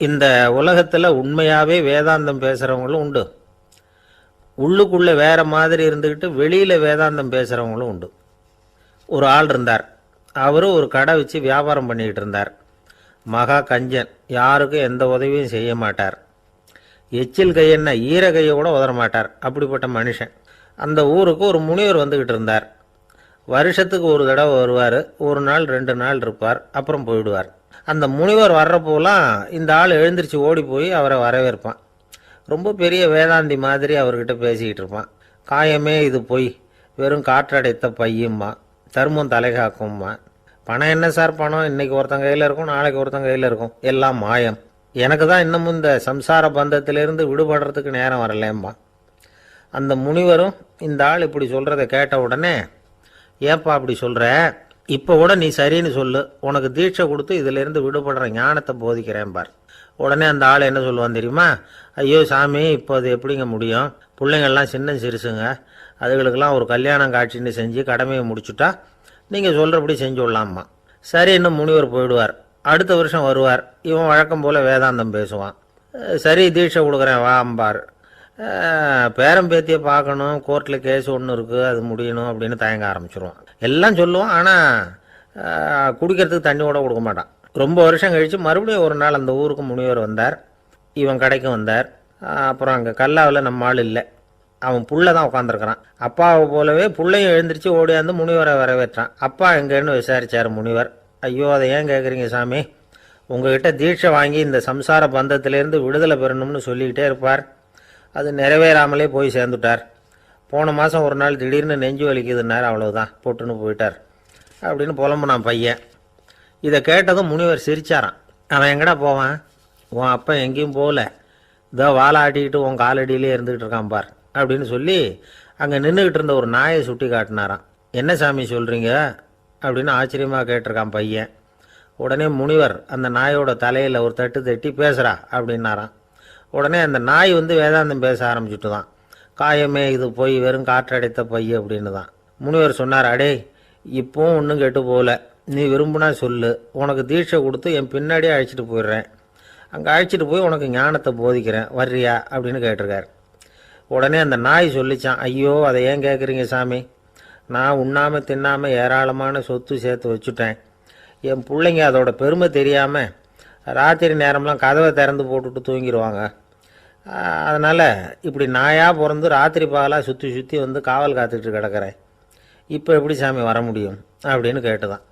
இந்த உலகத்தில் உண்மையாகவே வேதாந்தம் பேசுகிறவங்களும் உண்டு, உள்ளுக்குள்ளே வேறு மாதிரி இருந்துக்கிட்டு வெளியில் வேதாந்தம் பேசுகிறவங்களும் உண்டு. ஒரு ஆள் இருந்தார். அவர் ஒரு கடை வச்சு வியாபாரம் பண்ணிக்கிட்டு இருந்தார். மகா கஞ்சன், யாருக்கும் எந்த உதவியும் செய்ய மாட்டார். எச்சில் கையென்ன ஈர கையை கூட உதற மாட்டார். அப்படிப்பட்ட மனுஷன். அந்த ஊருக்கு ஒரு முனிவர் வந்துக்கிட்டு இருந்தார். வருஷத்துக்கு ஒரு தடவை வருவார். ஒரு நாள் 2 நாள் இருப்பார், அப்புறம் போயிடுவார். அந்த முனிவர் வர்றப்போலாம் இந்த ஆள் எழுந்திரிச்சு ஓடி போய் அவரை வரவேற்பான். ரொம்ப பெரிய வேதாந்தி மாதிரி அவர்கிட்ட பேசிக்கிட்டு இருப்பான். காயமே இது பொய், வெறும் காற்றடைத்த பையும்மா, தர்மம் தலைகாக்கும்மா. பணம் என்ன சார் பணம், இன்னைக்கு ஒருத்தன் கையில் இருக்கும், நாளைக்கு ஒருத்தன் கையில் இருக்கும், எல்லாம் மாயம். எனக்கு தான் இன்னமும் இந்த சம்சார பந்தத்திலிருந்து விடுபடுறதுக்கு நேரம் வரலேம்மா. அந்த முனிவரும் இந்த ஆள் இப்படி சொல்கிறத கேட்ட உடனே, ஏப்பா அப்படி சொல்கிற, இப்போ கூட நீ சரின்னு சொல்லு, உனக்கு தீட்சை கொடுத்து இதிலேருந்து விடுபடுற ஞானத்தை போதிக்கிறேன் பார். உடனே அந்த ஆள் என்ன சொல்லுவான் தெரியுமா? ஐயோ சாமி, இப்போ அது எப்படிங்க முடியும், பிள்ளைங்கள்லாம் சின்ன சிறுசுங்க, அதுகளுக்கெல்லாம் ஒரு கல்யாணம் காட்சின்னு செஞ்சு கடமையை முடிச்சுட்டா நீங்கள் சொல்கிறபடி செஞ்சு விடலாமா. சரி, இன்னும் முனிவர் போயிடுவார். அடுத்த வருஷம் வருவார். இவன் வழக்கம் போல் வேதாந்தம் பேசுவான். சரி தீட்சை கொடுக்குறேன் வா அம்பார். பேரம்பேத்தியை பார்க்கணும், கோர்ட்டில் கேஸ் ஒன்று இருக்குது, அது முடியணும் அப்படின்னு தயங்க ஆரம்பிச்சிருவான். எல்லாம் சொல்லுவான், ஆனால் குடிக்கிறதுக்கு தண்ணி கூட கொடுக்க மாட்டான். ரொம்ப வருஷம் கழித்து மறுபடியும் ஒரு நாள் அந்த ஊருக்கு முனிவர் வந்தார். இவன் கடைக்கு வந்தார். அப்புறம் அங்கே கல்லாவில் நம்ம ஆள் இல்லை, அவன் புள்ள தான் உட்காந்துருக்கிறான். அப்பாவை போலவே புள்ளையும் எழுந்திரிச்சு ஓடியாந்து முனிவரை வரவேற்றான். அப்பா எங்கேன்னு விசாரித்தார் முனிவர். ஐயோ அதை ஏன் கேட்குறீங்க சாமி, உங்ககிட்ட தீட்சை வாங்கி இந்த சம்சார பந்தத்திலேருந்து விடுதலை பெறணும்னு சொல்லிக்கிட்டே இருப்பார், அது நிறைவேறாமலே போய் சேர்ந்துட்டார். போன மாதம் ஒரு நாள் திடீர்னு நெஞ்சு வலிக்குதுன்னார், அவ்வளோதான் போட்டுன்னு போயிட்டார் அப்படின்னு புலம்புனான் பையன். இதை கேட்டதும் முனிவர் சிரிச்சாரான். அவன் எங்கடா போவான், உன் அப்பா எங்கேயும் போகல, இதோ வாழை ஆட்டிக்கிட்டு உன் காலடியிலே இருந்துக்கிட்டு இருக்கான் பார் அப்படின்னு சொல்லி அங்கே நின்றுக்கிட்டு இருந்த ஒரு நாயை சுட்டி காட்டினாரான். என்ன சாமி சொல்கிறீங்க அப்படின்னு ஆச்சரியமாக கேட்டிருக்கான் பையன். உடனே முனிவர் அந்த நாயோட தலையில் ஒரு தட்டு தட்டி பேசுகிறா அப்படின்னாரான். உடனே அந்த நாய் வேதாந்தம் பேச ஆரம்பிச்சுட்டு தான். காயமே இது போய் வெறும் காற்றடைத்த பை அப்படின்னு தான். முனிவர் சொன்னார், அடே இப்போவும் ஒன்றும் கெட்டு போகல, நீ விரும்புனா சொல்லு, உனக்கு தீட்சை கொடுத்து என் பின்னாடியே அழைச்சிட்டு போயிடுறேன், அங்கே அழைச்சிட்டு போய் உனக்கு ஞானத்தை போதிக்கிறேன், வர்றியா அப்படின்னு கேட்டிருக்கார். உடனே அந்த நாய் சொல்லிச்சான், ஐயோ அதை ஏன் கேட்குறீங்க சாமி, நான் உண்ணாமல் தின்னாமல் ஏராளமான சொத்து சேர்த்து வச்சுட்டேன். என் பிள்ளைங்க அதோட பெருமை தெரியாமல் ராத்திரி நேரம்லாம் கதவை திறந்து போட்டுட்டு தூங்கிடுவாங்க. அதனால் இப்படி நாயாக பிறந்து ராத்திரி பகலாக சுற்றி சுற்றி காவல் காத்துட்டு கிடக்கிறேன். இப்போ எப்படி சாமி வர முடியும் அப்படின்னு கேட்டுதான்.